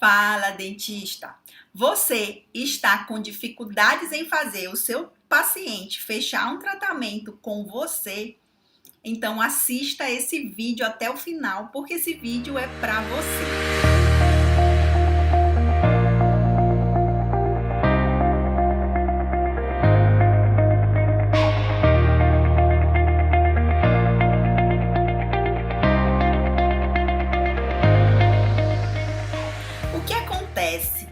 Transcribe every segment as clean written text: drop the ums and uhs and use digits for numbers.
Fala, dentista! Você está com dificuldades em fazer o seu paciente fechar um tratamento com você? Então assista esse vídeo até o final, porque esse vídeo é para você. O que acontece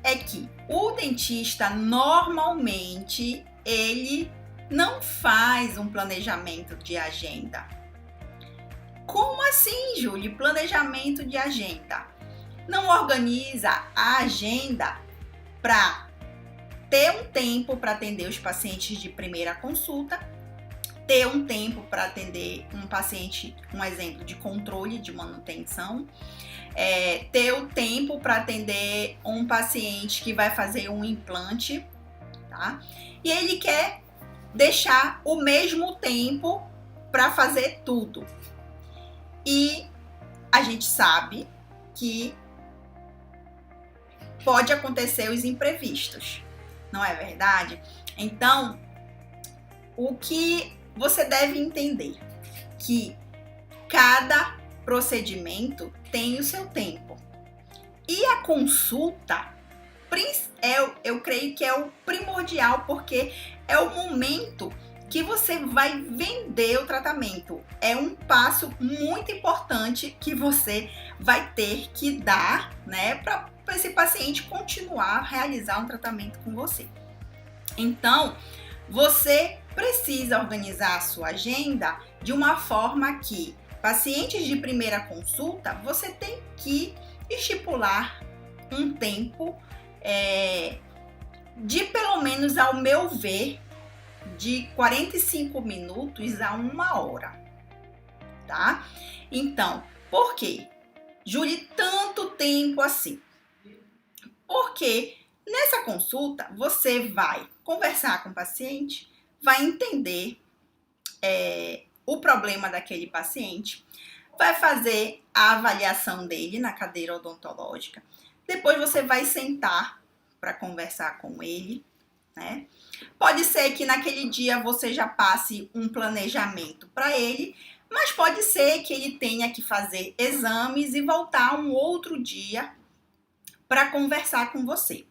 é que o dentista normalmente ele não faz um planejamento de agenda. Como assim, Júlia? Planejamento de agenda? Não organiza a agenda para ter um tempo para atender os pacientes de primeira consulta, ter um tempo para atender um paciente, um exemplo de controle de manutenção, ter o tempo para atender um paciente que vai fazer um implante, tá? E ele quer deixar o mesmo tempo para fazer tudo. E a gente sabe que pode acontecer os imprevistos, não é verdade? Então, o que você deve entender que cada procedimento tem o seu tempo. E a consulta, eu creio que é o primordial, porque é o momento que você vai vender o tratamento. É um passo muito importante que você vai ter que dar, né, para esse paciente continuar a realizar um tratamento com você. Então, você precisa organizar a sua agenda de uma forma que pacientes de primeira consulta, você tem que estipular um tempo de pelo menos, ao meu ver, de 45 minutos a 1 hora, tá? Então, por quê? Júlia, tanto tempo assim? Porque nessa consulta, você vai conversar com o paciente, vai entender o problema daquele paciente, vai fazer a avaliação dele na cadeira odontológica, depois você vai sentar para conversar com ele, né? Pode ser que naquele dia você já passe um planejamento para ele, mas pode ser que ele tenha que fazer exames e voltar um outro dia para conversar com você,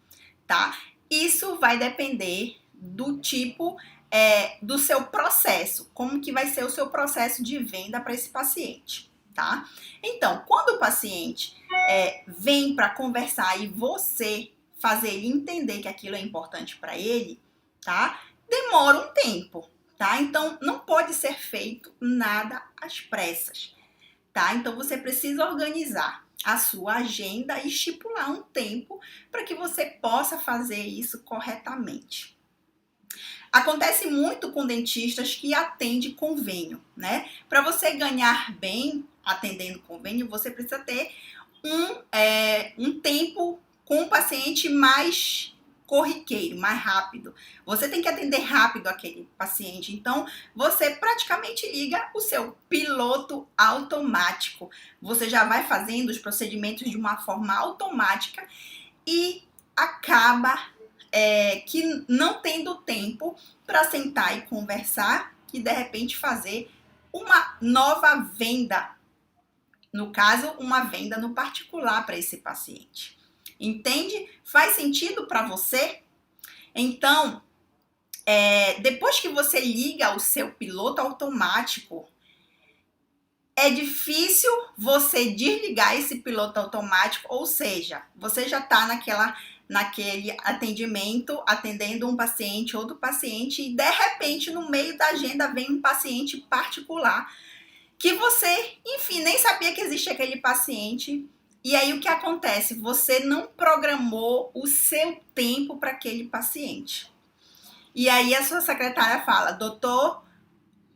tá? Isso vai depender do tipo do seu processo, como que vai ser o seu processo de venda para esse paciente, tá? Então, quando o paciente vem para conversar e você fazer ele entender que aquilo é importante para ele, tá? Demora um tempo, tá? Então, não pode ser feito nada às pressas, tá? Então, você precisa organizar a sua agenda e estipular um tempo para que você possa fazer isso corretamente. Acontece muito com dentistas que atendem convênio, né? Para você ganhar bem atendendo convênio, você precisa ter um tempo com o paciente mais corriqueiro, mais rápido. Você tem que atender rápido aquele paciente. Então, você praticamente liga o seu piloto automático. Você já vai fazendo os procedimentos de uma forma automática e acaba que não tendo tempo para sentar e conversar e de repente fazer uma nova venda. No caso, uma venda no particular para esse paciente. Entende? Faz sentido para você? Então, depois que você liga o seu piloto automático, é difícil você desligar esse piloto automático, ou seja, você já está naquele atendimento, atendendo um paciente, outro paciente, e de repente, no meio da agenda, vem um paciente particular, que você, enfim, nem sabia que existia aquele paciente. E aí o que acontece? Você não programou o seu tempo para aquele paciente. E aí a sua secretária fala: doutor,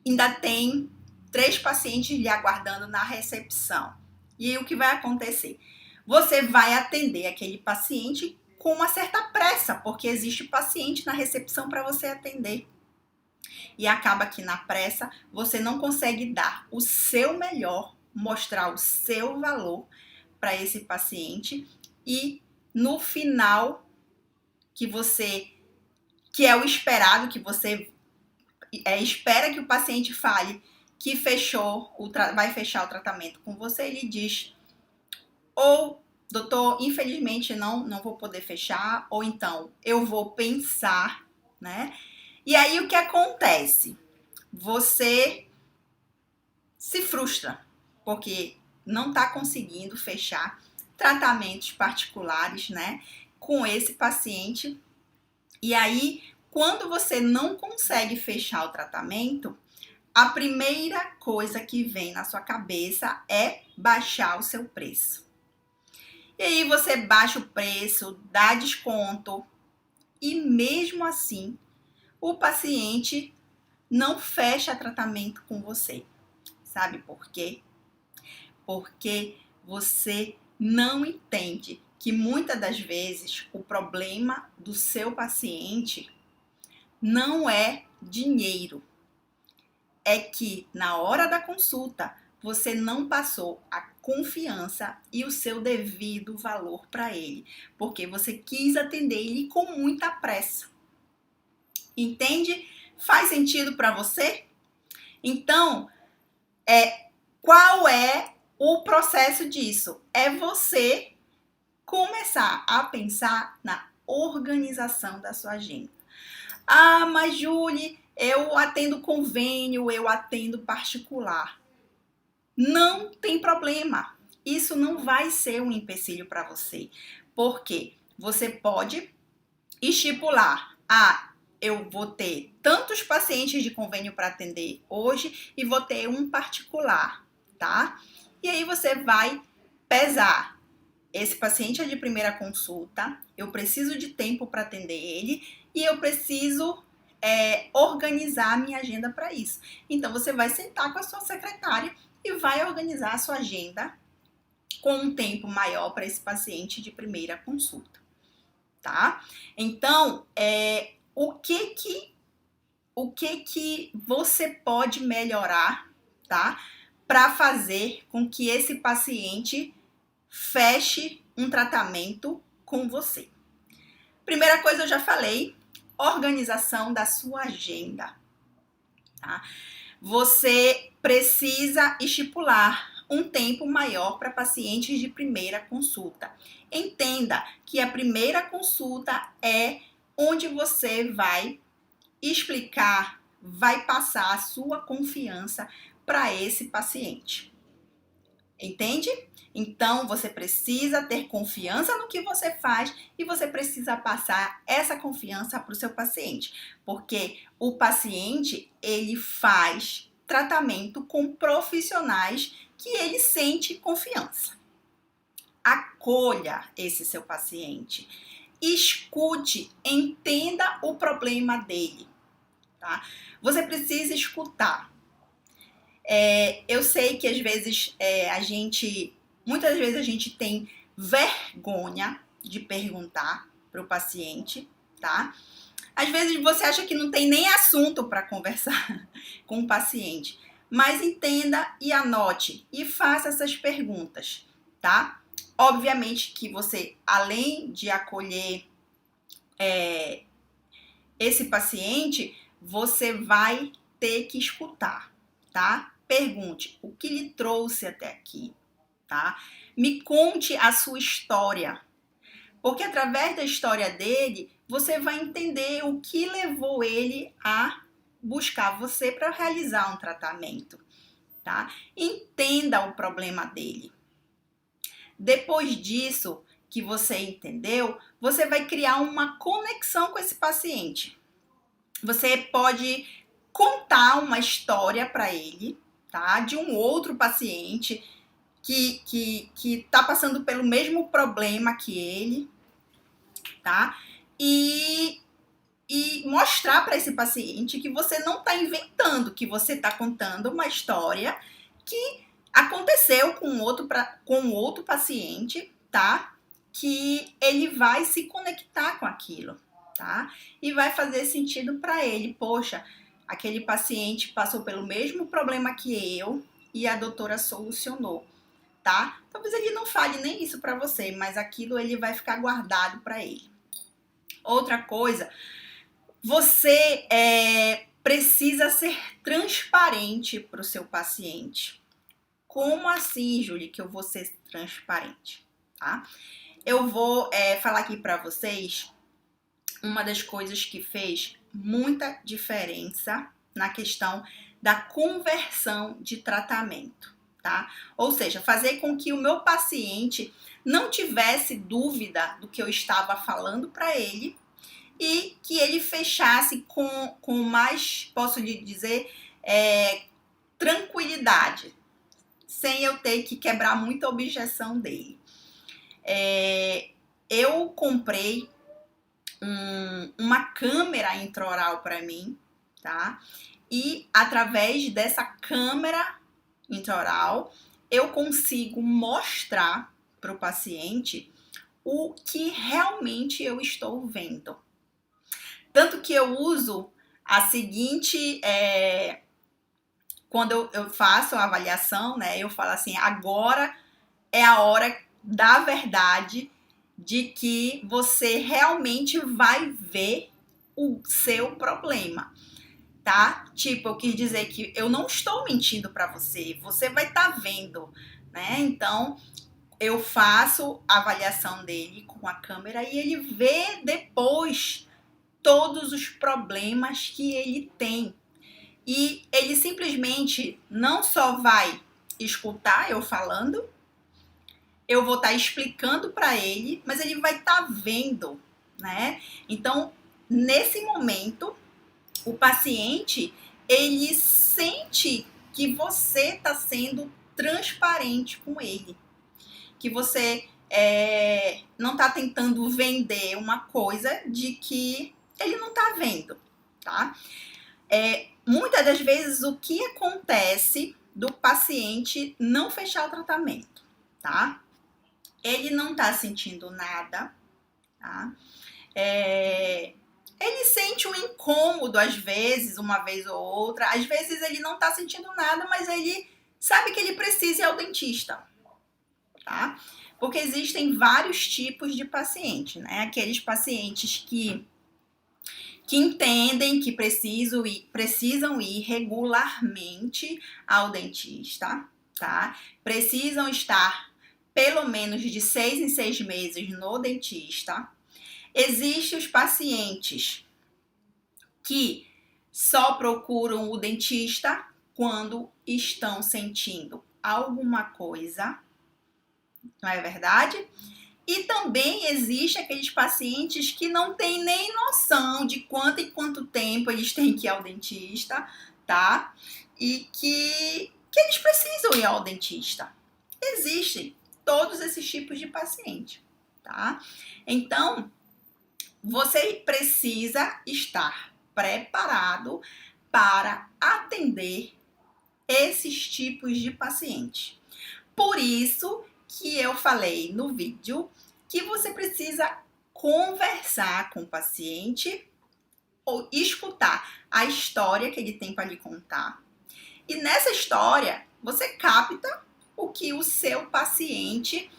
ainda tem 3 pacientes lhe aguardando na recepção. E aí o que vai acontecer? Você vai atender aquele paciente com uma certa pressa, porque existe paciente na recepção para você atender. E acaba que na pressa você não consegue dar o seu melhor, mostrar o seu valor para esse paciente e no final que é o esperado, que você espera que o paciente fale que vai fechar o tratamento com você, ele diz, ou doutor, infelizmente não vou poder fechar, ou então eu vou pensar, né? E aí o que acontece? Você se frustra, porque não está conseguindo fechar tratamentos particulares, né, com esse paciente. E aí, quando você não consegue fechar o tratamento, a primeira coisa que vem na sua cabeça é baixar o seu preço. E aí você baixa o preço, dá desconto, e mesmo assim, o paciente não fecha tratamento com você. Sabe por quê? Porque você não entende que muitas das vezes o problema do seu paciente não é dinheiro. É que na hora da consulta você não passou a confiança e o seu devido valor para ele, porque você quis atender ele com muita pressa. Entende? Faz sentido para você? Então, qual é o processo disso? É você começar a pensar na organização da sua agenda. Ah, mas Julie, eu atendo convênio, eu atendo particular. Não tem problema. Isso não vai ser um empecilho para você. Porque você pode estipular, eu vou ter tantos pacientes de convênio para atender hoje e vou ter um particular, tá? E aí você vai pesar. Esse paciente é de primeira consulta, eu preciso de tempo para atender ele e eu preciso organizar a minha agenda para isso. Então, você vai sentar com a sua secretária e vai organizar a sua agenda com um tempo maior para esse paciente de primeira consulta, tá? Então, o que você pode melhorar, tá? Para fazer com que esse paciente feche um tratamento com você. Primeira coisa, eu já falei, organização da sua agenda, tá? Você precisa estipular um tempo maior para pacientes de primeira consulta. Entenda que a primeira consulta é onde você vai explicar, vai passar a sua confiança para esse paciente. Entende? Então, você precisa ter confiança no que você faz e você precisa passar essa confiança para o seu paciente. Porque o paciente, ele faz tratamento com profissionais que ele sente confiança. Acolha esse seu paciente. Escute, entenda o problema dele, tá? Você precisa escutar. Eu sei que às vezes muitas vezes a gente tem vergonha de perguntar para o paciente, tá? Às vezes você acha que não tem nem assunto para conversar com o paciente, mas entenda e anote e faça essas perguntas, tá? Obviamente que você, além de acolher esse paciente, você vai ter que escutar, tá? Pergunte o que lhe trouxe até aqui, tá? Me conte a sua história, porque através da história dele, você vai entender o que levou ele a buscar você para realizar um tratamento, tá? Entenda o problema dele. Depois disso, que você entendeu, você vai criar uma conexão com esse paciente. Você pode contar uma história para ele, tá? De um outro paciente que tá passando pelo mesmo problema que ele, tá? E mostrar para esse paciente que você não está inventando, que você está contando uma história que aconteceu com outro paciente, tá? Que ele vai se conectar com aquilo, tá? E vai fazer sentido para ele. Poxa, aquele paciente passou pelo mesmo problema que eu e a doutora solucionou. tá? Talvez ele não fale nem isso para você, mas aquilo ele vai ficar guardado para ele. Outra coisa, você precisa ser transparente para o seu paciente. Como assim, Julie, que eu vou ser transparente, tá? Eu vou falar aqui para vocês uma das coisas que fez muita diferença na questão da conversão de tratamento, tá? Ou seja, fazer com que o meu paciente não tivesse dúvida do que eu estava falando para ele e que ele fechasse com mais, posso lhe dizer, tranquilidade, sem eu ter que quebrar muita objeção dele. Eu comprei uma câmera intraoral para mim, tá? E através dessa câmera intraoral, eu consigo mostrar para o paciente o que realmente eu estou vendo. Tanto que eu uso a seguinte, quando eu faço a avaliação, né? Eu falo assim, agora é a hora da verdade, de que você realmente vai ver o seu problema, tá? Tipo, eu quis dizer que eu não estou mentindo para você, você vai estar vendo, né? Então, eu faço a avaliação dele com a câmera e ele vê depois todos os problemas que ele tem. E ele simplesmente não só vai escutar eu falando, eu vou estar explicando para ele, mas ele vai estar vendo, né? Então, nesse momento, o paciente, ele sente que você está sendo transparente com ele, que você não está tentando vender uma coisa de que ele não está vendo, tá? Muitas das vezes, o que acontece do paciente não fechar o tratamento, tá? Ele não tá sentindo nada, tá? Ele sente um incômodo às vezes, uma vez ou outra. Às vezes ele não tá sentindo nada, mas ele sabe que ele precisa ir ao dentista, tá? Porque existem vários tipos de paciente, né? Aqueles pacientes que entendem que precisam ir regularmente ao dentista, tá? Precisam estar pelo menos de 6 em 6 meses no dentista. Existem os pacientes que só procuram o dentista quando estão sentindo alguma coisa, não é verdade? E também existem aqueles pacientes que não têm nem noção de quanto e quanto tempo eles têm que ir ao dentista, tá? E que eles precisam ir ao dentista. Existem todos esses tipos de paciente, tá? Então, você precisa estar preparado para atender esses tipos de paciente. Por isso que eu falei no vídeo que você precisa conversar com o paciente ou escutar a história que ele tem para lhe contar. E nessa história, você capta o que o seu paciente,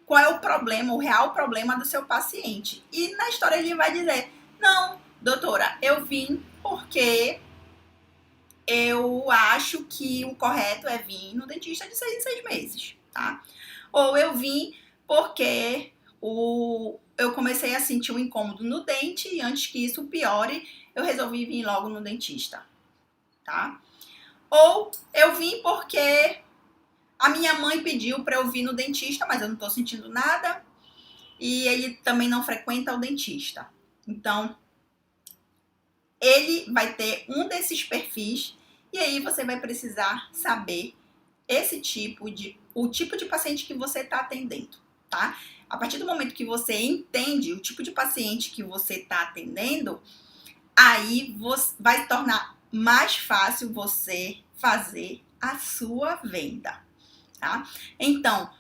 qual é o problema, o real problema do seu paciente. E na história ele vai dizer, não, doutora, eu vim porque eu acho que o correto é vir no dentista de 6 em 6 meses, tá? Ou eu vim porque eu comecei a sentir um incômodo no dente e antes que isso piore, eu resolvi vir logo no dentista, tá? Ou eu vim porque a minha mãe pediu para eu vir no dentista, mas eu não tô sentindo nada. E ele também não frequenta o dentista. Então, ele vai ter um desses perfis. E aí você vai precisar saber o tipo de paciente que você está atendendo, tá? A partir do momento que você entende o tipo de paciente que você está atendendo, aí vai tornar mais fácil você fazer a sua venda. Tá? Então,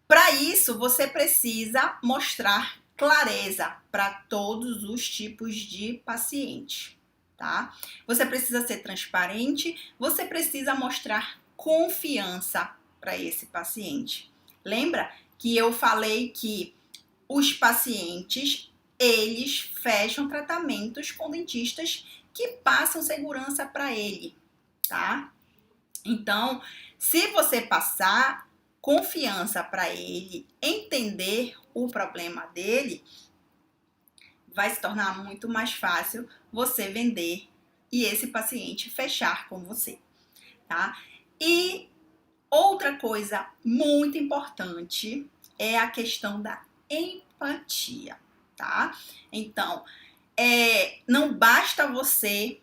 para isso, você precisa mostrar clareza para todos os tipos de paciente, tá? Você precisa ser transparente, você precisa mostrar confiança para esse paciente. Lembra que eu falei que os pacientes, eles fecham tratamentos com dentistas que passam segurança para ele, tá? Então, se você passar confiança para ele, entender o problema dele, vai se tornar muito mais fácil você vender e esse paciente fechar com você, tá? E outra coisa muito importante é a questão da empatia, tá? Então, não basta você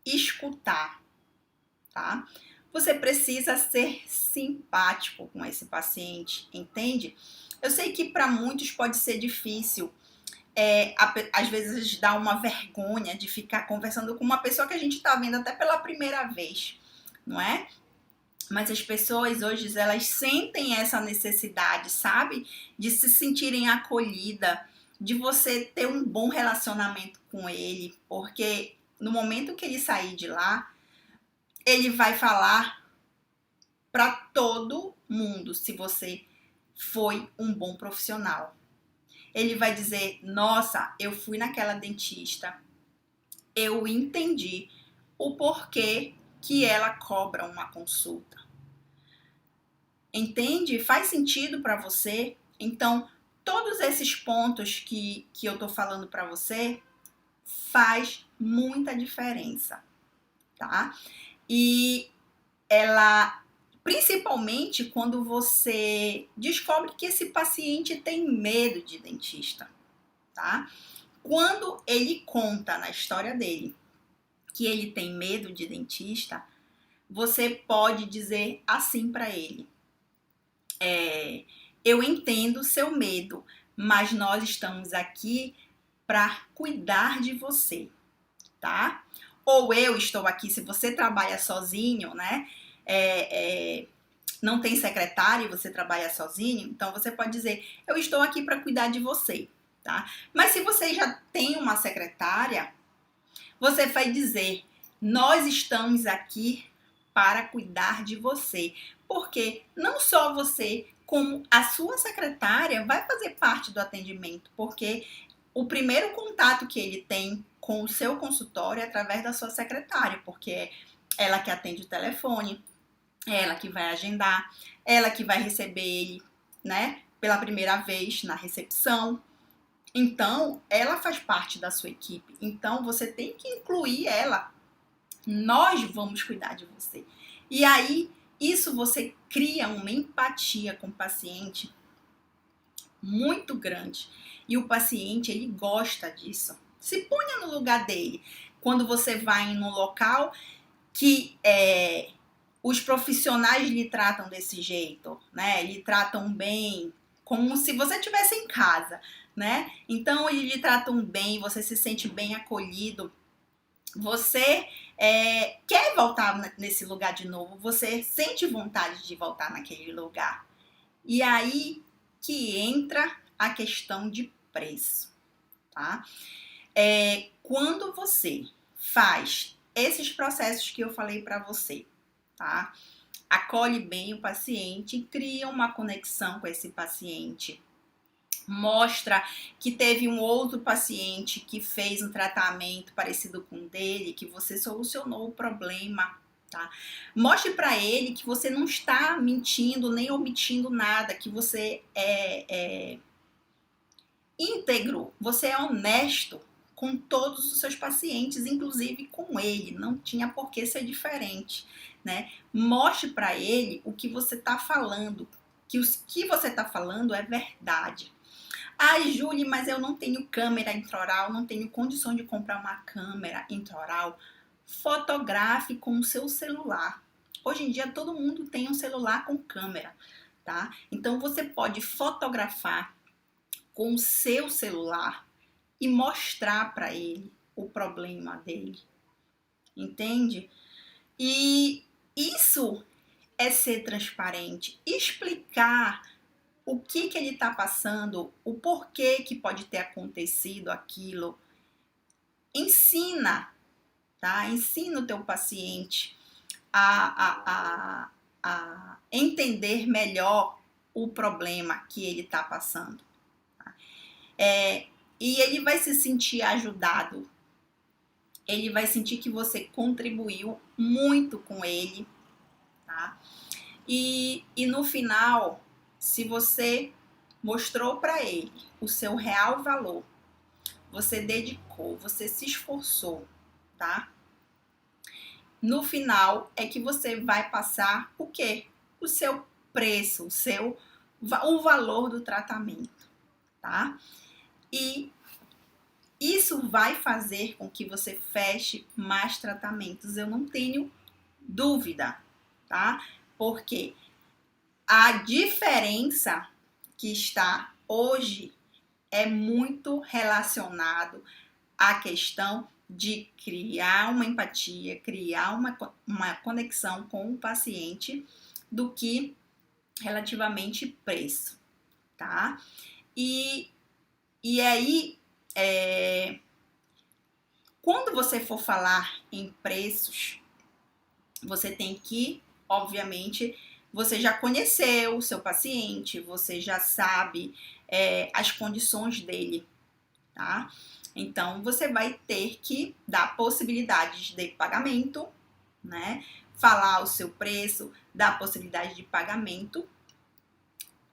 escutar, tá? Você precisa ser simpático com esse paciente, entende? Eu sei que para muitos pode ser difícil, às vezes dá uma vergonha de ficar conversando com uma pessoa que a gente está vendo até pela primeira vez, não é? Mas as pessoas hoje, elas sentem essa necessidade, sabe? De se sentirem acolhidas, de você ter um bom relacionamento com ele, porque no momento que ele sair de lá, ele vai falar para todo mundo se você foi um bom profissional. Ele vai dizer, nossa, eu fui naquela dentista, eu entendi o porquê que ela cobra uma consulta. Entende? Faz sentido para você? Então, todos esses pontos que eu tô falando para você faz muita diferença, tá? E ela, principalmente quando você descobre que esse paciente tem medo de dentista, tá? Quando ele conta na história dele que ele tem medo de dentista, você pode dizer assim para ele: eu entendo o seu medo, mas nós estamos aqui para cuidar de você, tá? Ou eu estou aqui, se você trabalha sozinho, né? Não tem secretário e você trabalha sozinho, então você pode dizer, eu estou aqui para cuidar de você, tá? Mas se você já tem uma secretária, você vai dizer, nós estamos aqui para cuidar de você, porque não só você, como a sua secretária vai fazer parte do atendimento, porque o primeiro contato que ele tem com o seu consultório é através da sua secretária, porque é ela que atende o telefone, é ela que vai agendar, ela que vai receber ele, né, pela primeira vez na recepção. Então, ela faz parte da sua equipe. Então, você tem que incluir ela. Nós vamos cuidar de você. E aí, isso você cria uma empatia com o paciente muito grande. E o paciente, ele gosta disso. Se ponha no lugar dele. Quando você vai em um local que os profissionais lhe tratam desse jeito, né? Lhe tratam bem, como se você estivesse em casa, né? Então, eles lhe tratam bem, você se sente bem acolhido. Você quer voltar nesse lugar de novo, você sente vontade de voltar naquele lugar. E aí que entra a questão de preço, tá? Quando você faz esses processos que eu falei para você, tá? Acolhe bem o paciente, cria uma conexão com esse paciente, mostra que teve um outro paciente que fez um tratamento parecido com o dele, que você solucionou o problema, tá? Mostre para ele que você não está mentindo nem omitindo nada, que você é íntegro, você é honesto com todos os seus pacientes, inclusive com ele, não tinha por que ser diferente, né? Mostre para ele o que você está falando, que o que você está falando é verdade. Ai, Julie, mas eu não tenho câmera intraoral, não tenho condição de comprar uma câmera intraoral. Fotografe com o seu celular. Hoje em dia todo mundo tem um celular com câmera, tá? Então você pode fotografar com o seu celular e mostrar para ele o problema dele. Entende? E isso é ser transparente, explicar o que ele está passando, o porquê que pode ter acontecido aquilo. Ensina, tá? Ensina o teu paciente a entender melhor o problema que ele está passando. Tá? E ele vai se sentir ajudado, ele vai sentir que você contribuiu muito com ele, tá? E no final, se você mostrou para ele o seu real valor, você dedicou, você se esforçou, tá? No final é que você vai passar o quê? O seu preço, o valor do tratamento, tá? E isso vai fazer com que você feche mais tratamentos, eu não tenho dúvida, tá? Porque a diferença que está hoje é muito relacionado à questão de criar uma empatia, criar uma conexão com o paciente, do que relativamente preço, tá? E aí, quando você for falar em preços, você tem que, obviamente, você já conheceu o seu paciente, você já sabe as condições dele, tá? Então, você vai ter que dar possibilidades de pagamento, né? Falar o seu preço, dar possibilidade de pagamento,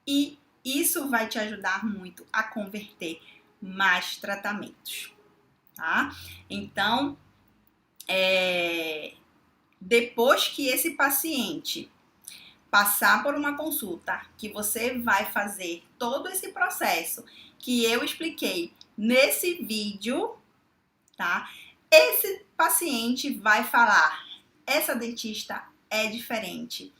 e isso vai te ajudar muito a converter mais tratamentos, tá? Então, depois que esse paciente passar por uma consulta, que você vai fazer todo esse processo que eu expliquei nesse vídeo, tá? Esse paciente vai falar: essa dentista é diferente.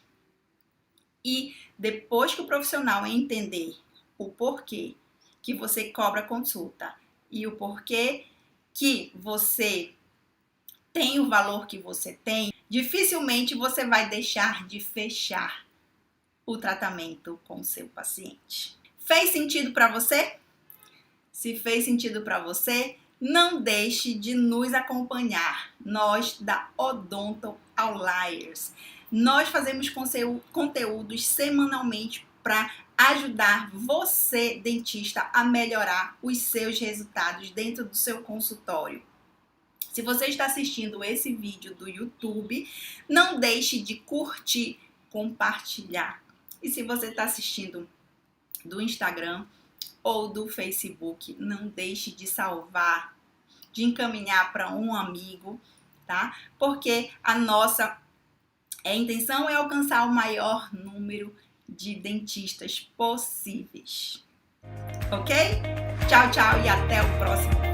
E depois que o profissional entender o porquê que você cobra consulta e o porquê que você tem o valor que você tem, dificilmente você vai deixar de fechar o tratamento com o seu paciente. Fez sentido para você? Se fez sentido para você, não deixe de nos acompanhar. Nós da Odonto Outliers. Nós fazemos conteúdos semanalmente para ajudar você, dentista, a melhorar os seus resultados dentro do seu consultório. Se você está assistindo esse vídeo do YouTube, não deixe de curtir, compartilhar. E se você está assistindo do Instagram ou do Facebook, não deixe de salvar, de encaminhar para um amigo, tá? Porque a nossa intenção é alcançar o maior número de dentistas possíveis. Ok? Tchau, tchau e até o próximo vídeo.